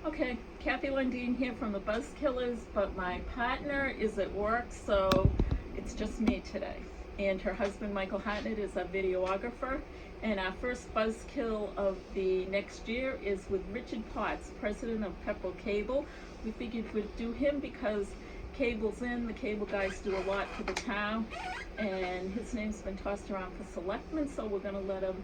Okay, Kathy Lundeen here from the BuzzKillers, but my partner is at work, so it's just me today. And her husband, Michael Hartnett, is a videographer. And our first Buzzkill of the next year is with Richard Potts, president of Pepperell Cable. We figured we'd do him because cable's in, the cable guys do a lot for the town, and his name's been tossed around for selectmen, so we're gonna let him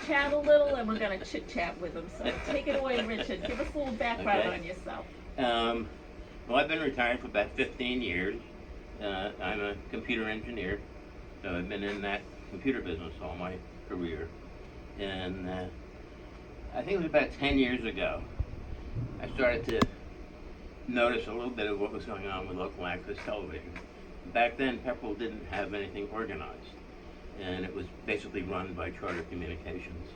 chat a little and we're gonna chit chat with him. So take it away, Richard. Give us a little background on yourself. Well, I've been retired for about 15 years. I'm a computer engineer, so I've been in that computer business all my career. And I think it was about 10 years ago, I started to notice a little bit of what was going on with local access television. Back then, Pepperell didn't have anything organized, and it was basically run by Charter Communications.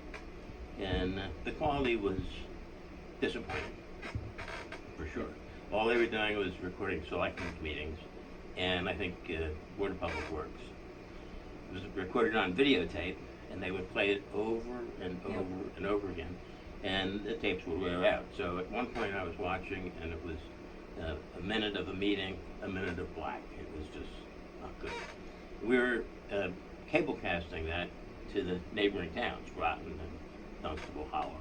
And the quality was disappointing, for sure. All they were doing was recording selectmen's meetings, and I think Board of Public Works. It was recorded on videotape, and they would play it over and over and over again, and the tapes would wear out. So at one point I was watching, and it was a minute of a meeting, a minute of black. It was just not good. We were cable casting that to the neighboring towns, Groton and Dunstable Hollis.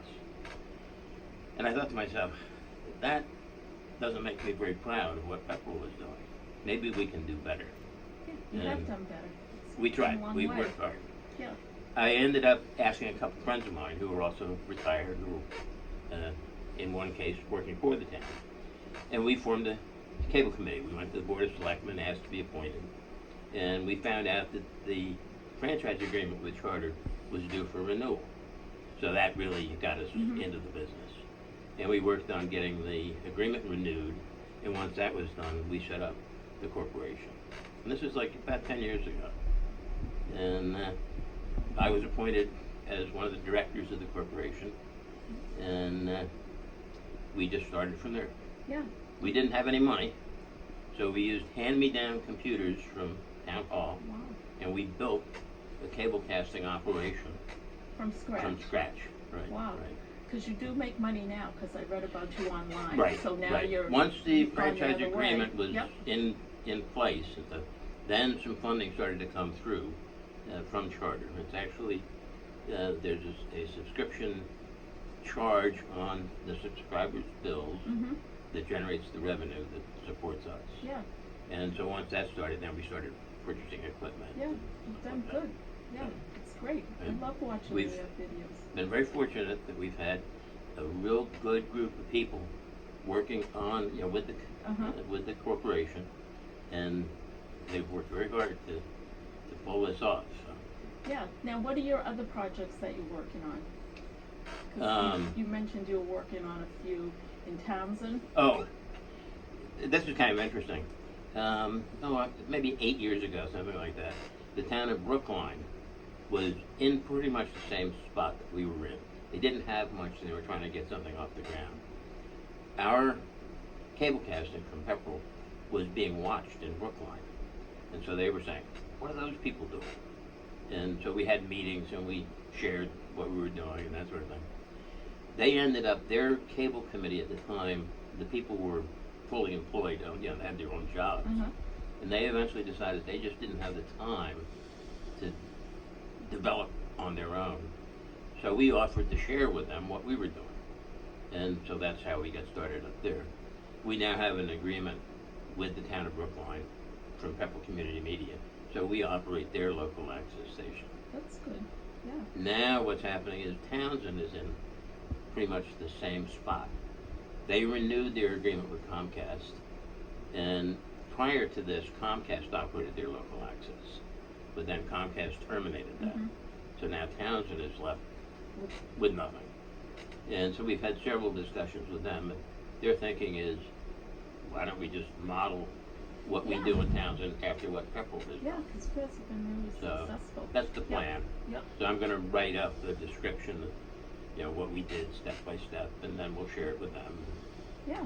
And I thought to myself, that doesn't make me very proud of what Pepperell was doing. Maybe we can do better. Yeah, you have done better. We tried. We worked hard. Yeah. I ended up asking a couple friends of mine who were also retired, who were, in one case, working for the town. And we formed a cable committee. We went to the Board of Selectmen, asked to be appointed. And we found out that the franchise agreement with Charter was due for renewal. So that really got us into the business. And we worked on getting the agreement renewed. And once that was done, we set up the corporation. And this was like about 10 years ago. And I was appointed as one of the directors of the corporation. And we just started from there. Yeah. We didn't have any money, so we used hand-me-down computers from Town Hall, and we built a cable casting operation. From scratch? From scratch, right. Wow. Right. Because you do make money now, because I read about you online. Right, so now right. You're once the gone franchise the other agreement way. was in place, then some funding started to come through from Charter. It's actually, there's a subscription charge on the subscribers' bills that generates the revenue that supports us. Yeah. And so once that started, then we started purchasing equipment. Yeah, you've done good. Yeah, it's great. I love watching the videos. Been very fortunate that we've had a real good group of people working on, with the corporation, and they've worked very hard to pull this off. So. Yeah. Now, what are your other projects that you're working on? 'Cause you mentioned you were working on a few in Townsend. Oh, this is kind of interesting. Maybe 8 years ago, something like that, the town of Brookline was in pretty much the same spot that we were in. They didn't have much, and they were trying to get something off the ground. Our cable casting from Pepperell was being watched in Brookline, and so they were saying, what are those people doing? And so we had meetings, and we shared what we were doing and that sort of thing. They ended up, their cable committee at the time, the people were fully employed, they had their own jobs. And they eventually decided they just didn't have the time to develop on their own. So we offered to share with them what we were doing. And so that's how we got started up there. We now have an agreement with the town of Brookline from Pepperell Community Media. So we operate their local access station. That's good. Yeah. Now what's happening is Townsend is in pretty much the same spot. They renewed their agreement with Comcast, and prior to this, Comcast operated their local access, but then Comcast terminated that. So now Townsend is left with nothing. And so we've had several discussions with them, and their thinking is, why don't we just model what we do in Townsend after what Pepperell did? Yeah, because Pepperell's been really successful. That's the plan. Yep. So I'm going to write up the description of, what we did step by step, and then we'll share it with them. Yeah.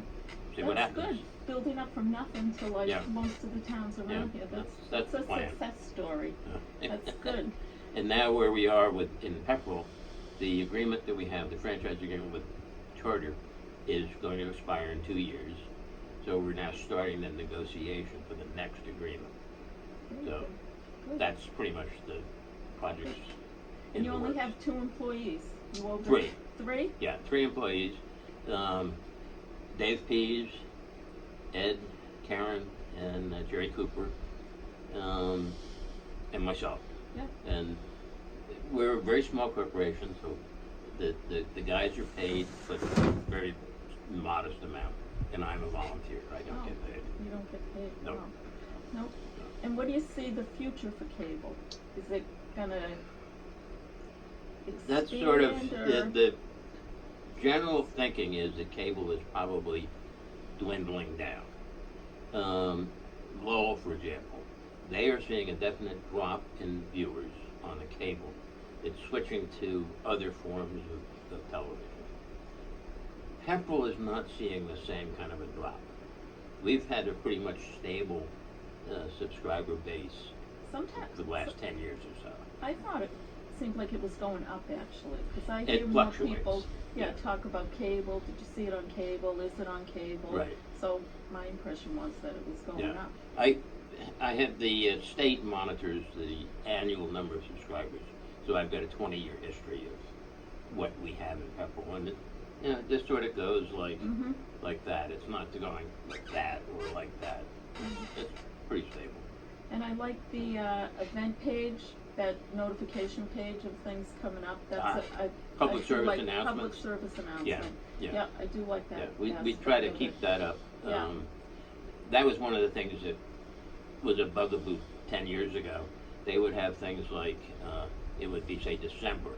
See what happens. That's good. Building up from nothing to most of the towns around here. That's the a plan. success story. That's good. And now where we are in Pepperell, the agreement that we have, the franchise agreement with Charter, is going to expire in 2 years. So we're now starting the negotiation for the next agreement. Very So good. that's pretty much the project's in And you the only works. have 2 employees? You over Three. 3? Yeah, 3 employees. Dave Pease, Ed, Karen, and Jerry Cooper, and myself. Yeah. And we're a very small corporation, so the guys are paid, but very modest amount. And I'm a volunteer. I don't Oh. get paid. You don't get paid? No. No. Nope. And what do you see the future for cable? Is it gonna expand? That's sort of or? the general thinking is that cable is probably dwindling down. Lowell, for example, they are seeing a definite drop in viewers on the cable. It's switching to other forms of television. Pepperell is not seeing the same kind of a drop. We've had a pretty much stable subscriber base Sometimes. for the last 10 years or so. I thought it seemed like it was going up actually, because I It hear more fluctuates. people, Yeah. talk about cable. Did you see it on cable? Is it on cable? Right. So my impression was that it was going Yeah. up. I have the state monitors the annual number of subscribers, so I've got a 20-year history of what we have in Pepperell, and this sort of goes like Mm-hmm. like that. It's not going like that or like that. It's pretty stable. And I like the event page, that notification page of things coming up. That's Public I do service like announcements. Public service announcement. Yeah. Yeah, I do like that. Yeah, we aspect try to of keep it. that up. Yeah. That was one of the things that was a bugaboo 10 years ago. They would have things like, it would be, say, December,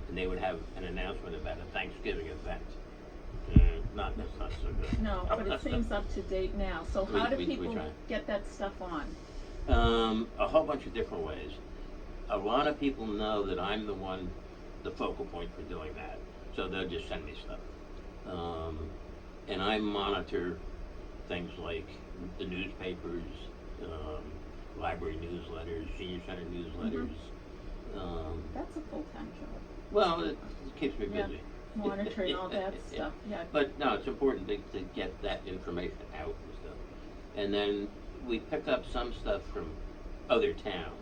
and they would have an announcement about a Thanksgiving event. That's not so good. No, but it seems up to date now. So We- how do we people try. get that stuff on? A whole bunch of different ways. A lot of people know that I'm the focal point for doing that, so they'll just send me stuff. And I monitor things like the newspapers, library newsletters, senior center newsletters. That's a full-time job. Well, it keeps me Yeah. busy. Monitoring all that stuff. Yeah. But no, it's important to get that information out and stuff. And then we pick up some stuff from other towns.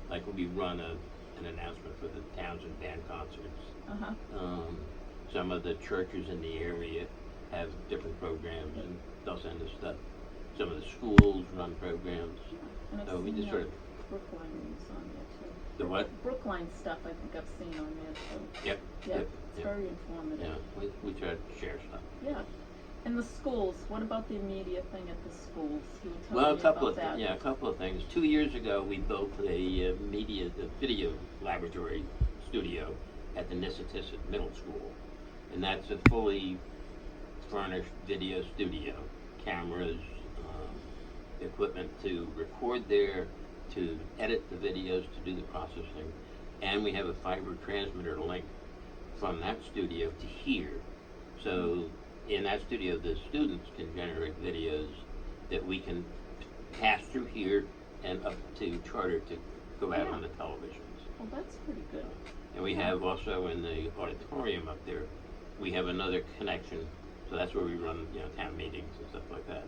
Like we run an announcement for the Townsend band concerts. Uh-huh. Some of the churches in the area have different programs, and they'll send us stuff. Some of the schools run programs. And I've So we seen just sort of, Brookline news on there too. the what? Brookline stuff I think I've seen on there too. Yep. Yeah, Yep. it's Yep. very informative. Yeah, we try to share stuff. Yeah. And the schools, what about the media thing at the schools? You were telling Well, me a couple about of that. a couple of things. 2 years ago, we built a video laboratory studio at the Nissitissit Middle School, and that's a fully furnished video studio, cameras, equipment to record there, to edit the videos, to do the processing, and we have a fiber transmitter link from that studio to here. So in that studio, the students can generate videos that we can pass through here and up to Charter to go out on the televisions. Well, that's pretty good. And we have also in the auditorium up there, we have another connection, so that's where we run, town meetings and stuff like that.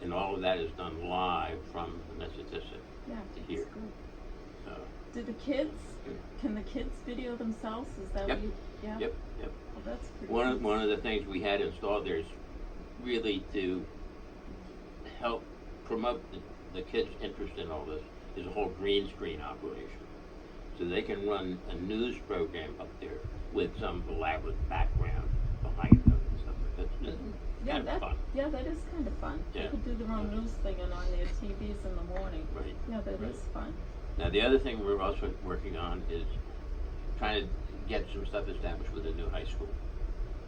And all of that is done live from Nissitissit Yeah, to that's here. good. So, Do the kids, can the kids video themselves? Is that Yep. what you, yeah? yep. Well, that's pretty One of the things we had installed there is really to help promote the kids' interest in all this is a whole green screen operation. So they can run a news program up there with some elaborate background behind them and stuff like that. It's Yeah, kind of fun. Yeah, that is kind of fun. Yeah. They could do their own news thing and on their TVs in the morning. Right. Yeah, that is Right. fun. Now, the other thing we're also working on is trying to get some stuff established with the new high school.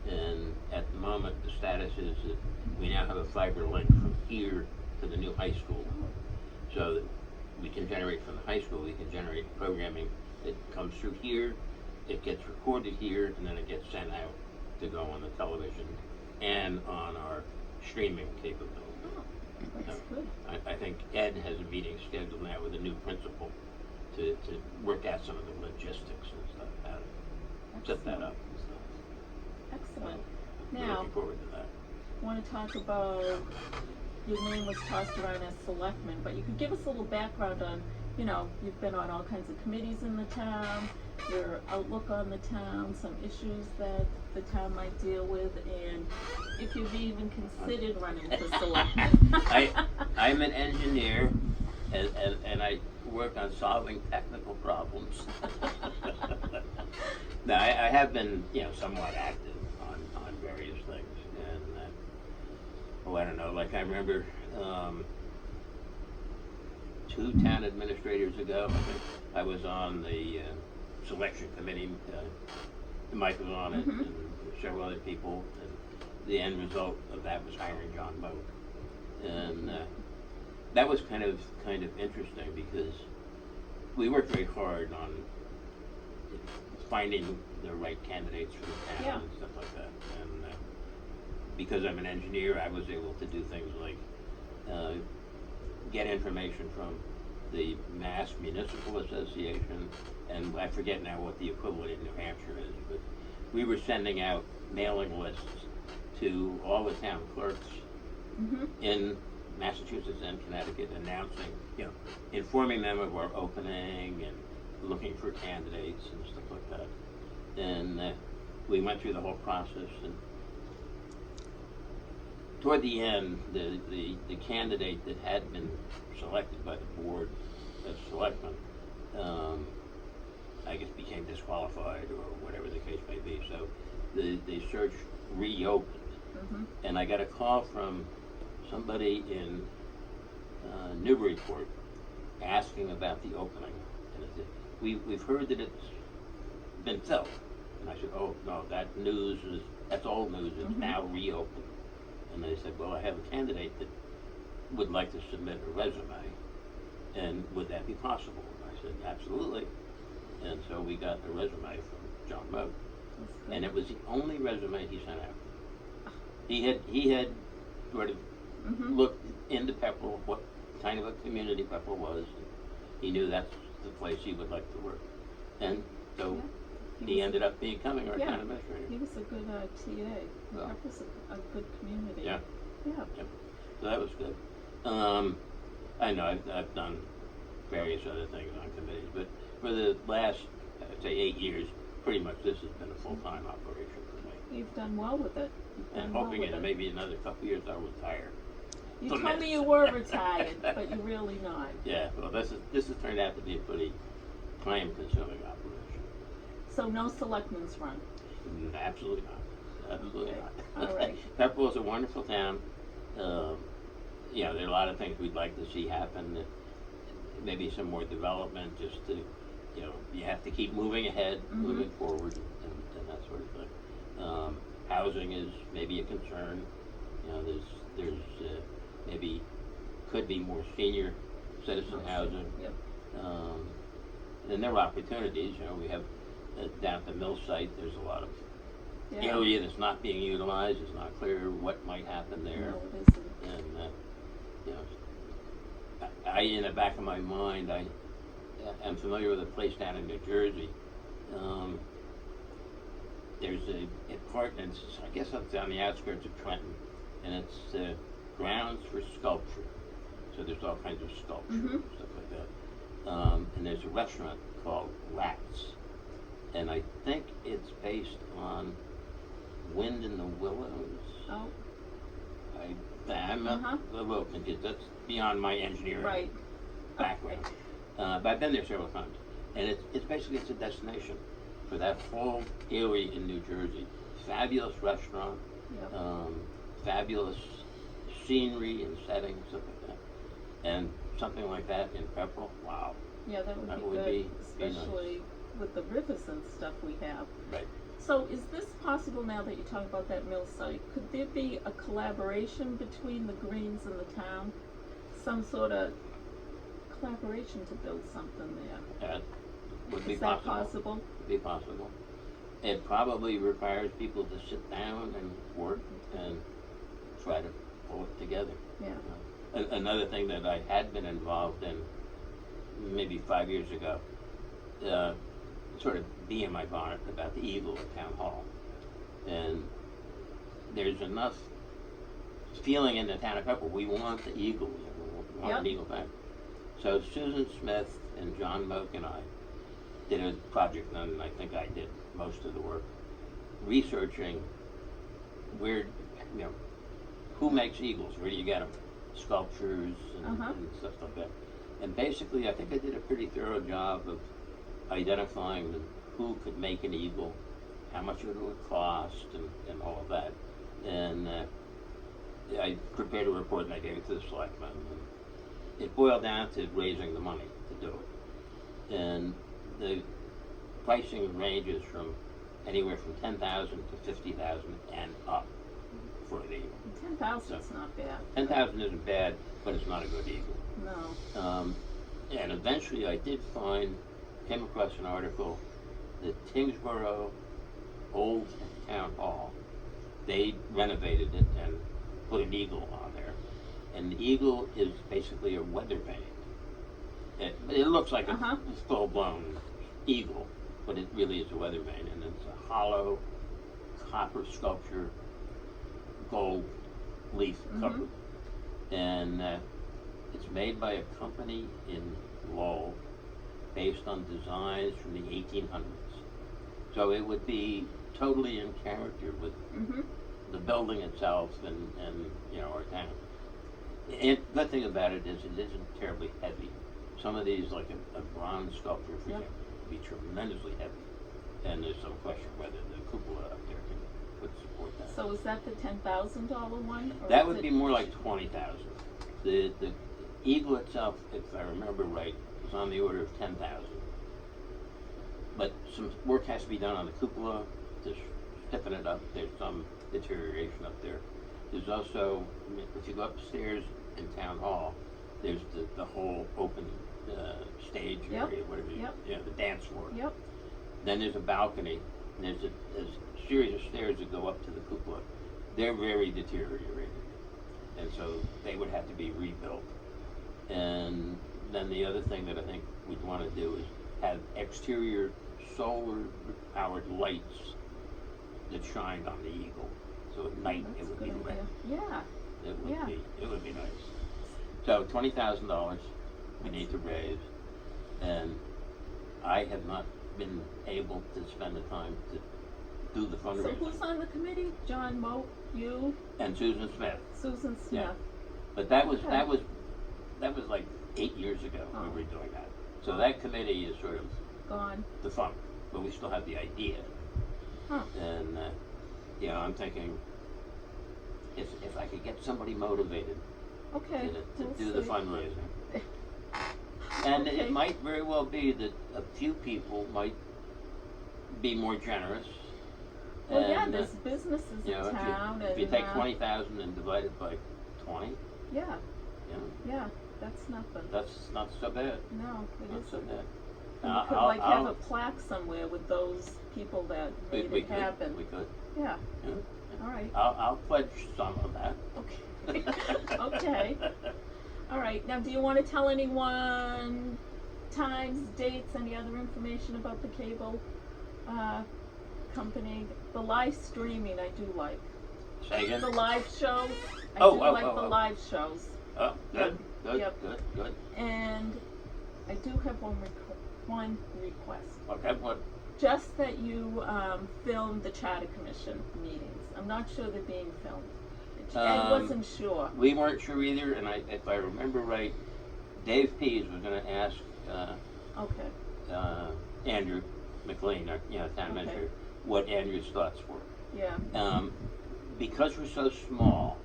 And at the moment, the status is that we now have a fiber link from here to the new high school. So that we can generate from the high school, we can generate programming that comes through here, it gets recorded here, and then it gets sent out to go on the television and on our streaming capability. Oh, that's good. I think Ed has a meeting scheduled now with a new principal to work out some of the logistics and stuff, how to set that up and stuff. Excellent. We're Now, looking forward to that. I want to talk about, your name was tossed around as selectman, but you could give us a little background on, you've been on all kinds of committees in the town, your outlook on the town, some issues that the town might deal with, and if you've even considered running for selectman. I'm an engineer, and I work on solving technical problems. No, I have been, somewhat active on various things, and I don't know. Like I remember 2 town administrators ago, I think I was on the selection committee. Mike was on it, and several other people, and the end result of that was hiring John Moe, and that was kind of interesting because we worked very hard on finding the right candidates for the town and stuff like that. And because I'm an engineer, I was able to do things like get information from the Mass Municipal Association, and I forget now what the equivalent in New Hampshire is, but we were sending out mailing lists to all the town clerks in Massachusetts and Connecticut, announcing, informing them of our opening and looking for candidates and stuff like that. And we went through the whole process, and toward the end, the candidate that had been selected by the board as selectman, I guess became disqualified or whatever the case may be. So the search reopened, and I got a call from somebody in Newburyport asking about the opening, and it said, we've heard that it's been filled. And I said, oh no, that's old news. It's now reopened. And they said, well, I have a candidate that would like to submit a resume, and would that be possible? And I said, absolutely. And so we got a resume from John Moe, and it was the only resume he sent out. He had sort of looked into Pepperell, what kind of a community Pepperell was, and he knew that's the place he would like to work. And so he ended up becoming our town administrator. He was a good TA. That was a good community. Yeah. So that was good. I know I've done various other things on committees, but for the last, I'd say 8 years, pretty much this has been a full-time operation for me. You've done well with it. And hoping in maybe another couple of years I'll retire. You told me you were retired, but you're really not. Yeah, well, this has turned out to be a pretty time-consuming operation. So no selectmen's run? Absolutely not. Absolutely not. All right. Pepperell is a wonderful town. There are a lot of things we'd like to see happen. Maybe some more development, just to, you have to keep moving ahead, moving forward, and that sort of thing. Housing is maybe a concern. There's maybe could be more senior citizen housing. And there are opportunities. We have down at the mill site. There's a lot of area that's not being utilized. It's not clear what might happen there. No, it isn't. And I, in the back of my mind, I'm familiar with a place down in New Jersey. There's a park, and I guess it's on the outskirts of Trenton, and it's grounds for sculpture. So there's all kinds of sculpture and stuff like that. And there's a restaurant called Rats, and I think it's based on Wind in the Willows. Oh. I'm not a little confused. That's beyond my engineering background. But I've been there several times, and it's basically a destination for that whole area in New Jersey. Fabulous restaurant, fabulous scenery and settings, stuff like that. And something like that in Pepperell, wow. Yeah, that would be good, especially with the rivers and stuff we have. Right. So is this possible now that you talk about that mill site? Could there be a collaboration between the Greens and the town? Some sort of collaboration to build something there? That would be Is that possible? Would be possible. It probably requires people to sit down and work and try to pull it together. Yeah. Another thing that I had been involved in maybe 5 years ago, sort of bee in my bonnet about the eagle at Town Hall. And there's enough feeling in the town of Pepperell. We want the eagle. We want an eagle back. So Susan Smith and John Moak and I did a project, and I think I did most of the work, researching where, who makes eagles? Where do you get them? Sculptures and stuff like that. And basically, I think I did a pretty thorough job of identifying who could make an eagle, how much it would cost, and all of that. And I prepared a report and I gave it to the selectmen. And it boiled down to raising the money to do it. And the pricing ranges from anywhere from $10,000 to $50,000 and up for an eagle. 10,000 is not bad. 10,000 isn't bad, but it's not a good eagle. No. And eventually I came across an article that Tingsboro Old Town Hall, they renovated it and put an eagle on there. And the eagle is basically a weather vane. It looks like a full-blown eagle, but it really is a weather vane. And it's a hollow copper sculpture, gold leaf covered. And it's made by a company in Lowell based on designs from the 1800s. So it would be totally in character with the building itself and our town. And the good thing about it is it isn't terribly heavy. Some of these, like a bronze sculpture, for example, would be tremendously heavy. And there's some question whether the cupola up there could support that. So is that the $10,000 one? Or that would be more like $20,000. The eagle itself, if I remember right, was on the order of $10,000. But some work has to be done on the cupola to stiffen it up. There's some deterioration up there. There's also, if you go upstairs in Town Hall, there's the whole open stage area, whatever the dance floor. Then there's a balcony, and there's a series of stairs that go up to the cupola. They're very deteriorated, and so they would have to be rebuilt. And then the other thing that I think we'd want to do is have exterior solar-powered lights that shine on the eagle. So at night it would be lit. It would be nice. So $20,000 we need to raise, and I have not been able to spend the time to do the fundraising. So who's on the committee? John Moak, you, and Susan Smith. Susan Smith. Yeah. But that was like 8 years ago we were doing that. So that committee is sort of gone, defunct, but we still have the idea. And I'm thinking if I could get somebody motivated to do the fundraising. And it might very well be that a few people might be more generous. Well, there's businesses in town. If you take 20,000 and divide it by 20. Yeah, that's nothing. That's not so bad. No, it isn't. So bad. You could have a plaque somewhere with those people that made it happen. We could. Yeah. All right. I'll pledge some of that. Okay. Okay. All right. Now, do you want to tell anyone times, dates, any other information about the cable company? The live streaming, I do like. Say again? The live shows. I do like the live shows. Oh, good. Good. And I do have one request. Okay, what? Just that you film the Charter Commission meetings. I'm not sure they're being filmed. I wasn't sure. We weren't sure either, and if I remember right, Dave Pease was going to ask Andrew McLean, our town manager, what Andrew's thoughts were. Yeah. Because we're so small,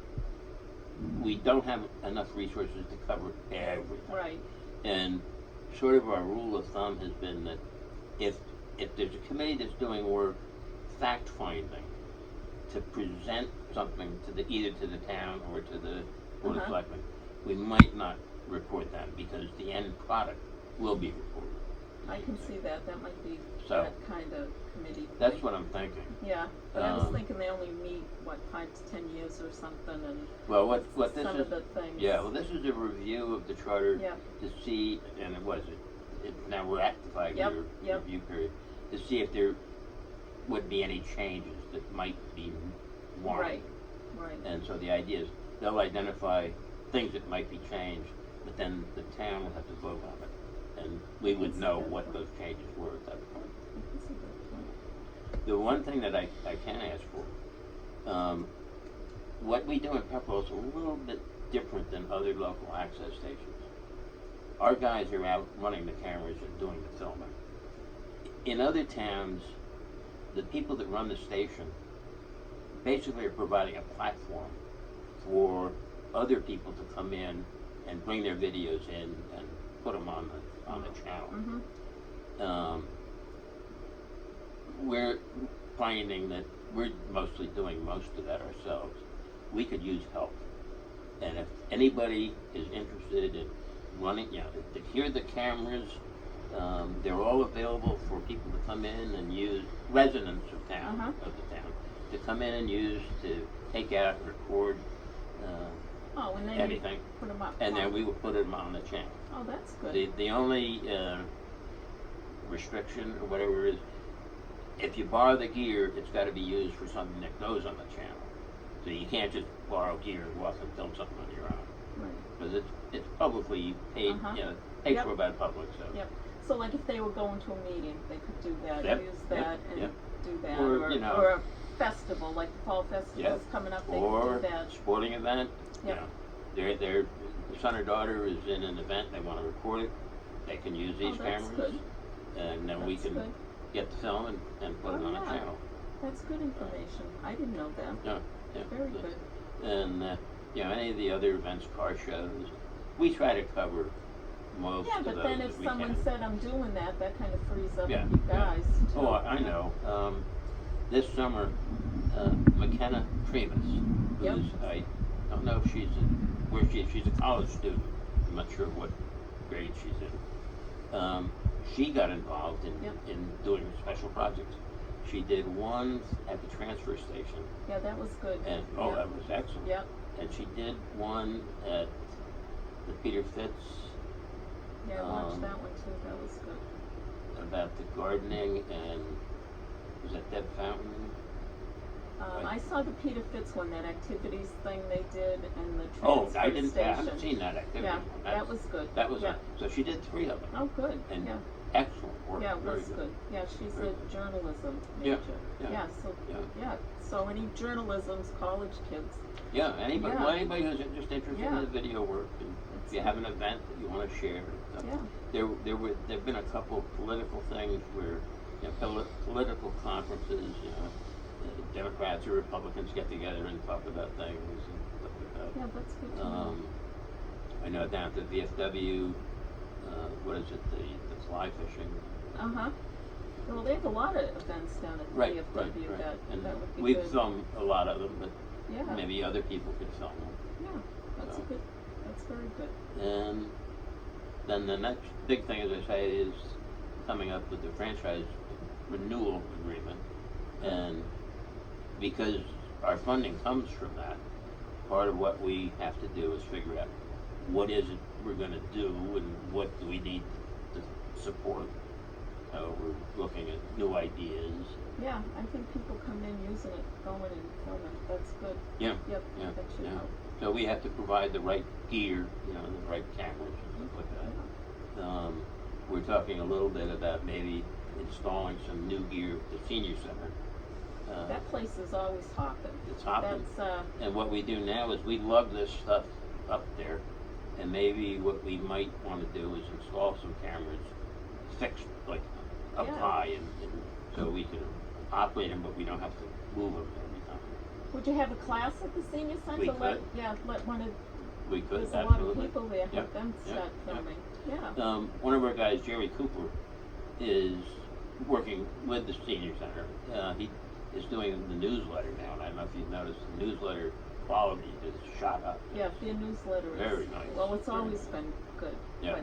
we don't have enough resources to cover everything. Right. And sort of our rule of thumb has been that if there's a committee that's doing work, fact finding, to present something to either to the town or to the Board of Selectmen, we might not report them because the end product will be reported. I can see that. That might be that kind of committee. That's what I'm thinking. Yeah, but I was thinking they only meet 5 to 10 years or something, and what this some is, of the things. Yeah, well, this is a review of the charter to see, and now we're at the 5-year review period, to see if there would be any changes that might be warranted. Right. And so the idea is they'll identify things that might be changed, but then the town will have to vote on it. And we would know what those changes were at that point. That's a good point. The one thing that I can ask for, what we do in Pepperell is a little bit different than other local access stations. Our guys are out running the cameras and doing the filming. In other towns, the people that run the station basically are providing a platform for other people to come in and bring their videos in and put them on the channel. Mm-hmm. We're finding that we're mostly doing most of that ourselves. We could use help, and if anybody is interested in running, to hear the cameras, they're all available for people to come in and use, residents of town, of the town, to come in and use to take out and record And then anything, you put them up. and then we will put them on the channel. Oh, that's good. The only restriction or whatever is, if you borrow the gear, it's got to be used for something that goes on the channel. So you can't just borrow gear and go off and film something on your own. Right. Because it's publicly paid, paid for by the public. So. Yep. So like if they were going to a meeting, they could do that, Yep. use that, and do that, Or, or a festival, like the fall festival's coming up, they or could do that. sporting event. Yep. Their son or daughter is in an event, they want to record it, they can use these that's cameras, good. and then we That's can good. get the film and put it on a channel. That's good information. I didn't know that. Yeah. Very good. And any of the other events, car shows, we try to cover most Yeah, of but those then that if we someone can. said I'm doing that, that kind of frees up Yeah, you guys. too. Oh, I know. This summer, McKenna Primus, Yep. who's, I don't know if she's she's a college student. I'm not sure what grade she's in. She got involved in doing special projects. She did one at the transfer station. Yeah, that was good. And that was excellent. Yep. And she did one at the Peter Fitz. Yeah, I watched that one too. That was good. About the gardening, and was that Deb Fountain? I saw the Peter Fitz one, that activities thing they did, and the transfer Oh, I station. haven't seen that activity. Yeah, that was good. That was yeah. so she did 3 of them. Oh, good. And yeah. excellent work. Yeah, it Very was good. Yeah, she's Very a good. journalism Yeah, major. yeah, So yeah. So any journalism's college kids. Yeah, anybody, Yeah. well, anybody who's just interested Yeah. in the video work, and if you have an event that you want to share. There've been a couple of political things where political conferences, Democrats or Republicans get together and talk about things and stuff like that. Yeah, that's good to know. I know down at the VFW, what is it, the fly fishing. Well, they have a lot of events down at the Right. VFW And that would be we've good. filmed a lot of them, but Yeah. maybe other people could film them. Yeah, that's So. good. That's very good. And then the next big thing, as I say, is coming up with the franchise renewal agreement. And because our funding comes from that, part of what we have to do is figure out what is it we're going to do and what do we need to support. We're looking at new ideas. Yeah, I think people come in using it, going and filming. That's good. Yeah. Yep. That should help. So we have to provide the right gear, the right cameras and stuff like that. We're talking a little bit about maybe installing some new gear at the senior center. That place is always hopping. It's hopping. That's And what we do now is we lug this stuff up there, and maybe what we might want to do is install some cameras fixed like up high, and so we can operate them, but we don't have to move them every time. Would you have a class at the senior center? We could. Let one of. We could, There's a absolutely. lot of people there. Yeah, Have them yeah, start yeah. filming. Yeah. One of our guys, Jerry Cooper, is working with the senior center. He is doing the newsletter now, and I don't know if you've noticed the newsletter quality has shot up. Yeah, their newsletter is Very nice. Well, it's Very always nice. been good. Yeah.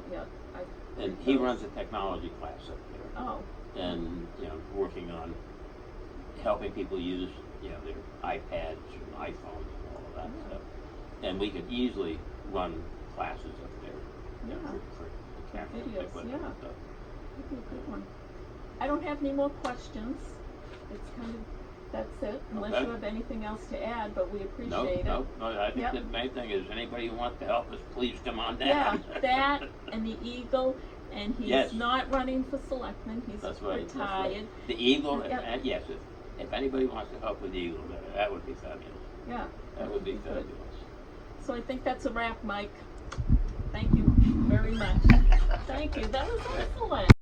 But And he runs a technology class up there. Oh. And working on helping people use their iPads and iPhones and all of that stuff. And we could easily run classes up there for the camera Videos, equipment and stuff. That'd be a good one. I don't have any more questions. It's kind of That's it, unless Okay. you have anything else to add, but we No, appreciate it. no, I think Yep. the main thing is anybody who wants to help us, please come on Yeah, down. that and the Eagle, and he's Yes. not running for selectman, he's That's right. That's right. retired. The Eagle, Yep. yes, if anybody wants to help with the Eagle, that would be fabulous. Yeah. That would be good. fabulous. So I think that's a wrap, Mike. Thank you very much. Thank you, that was excellent.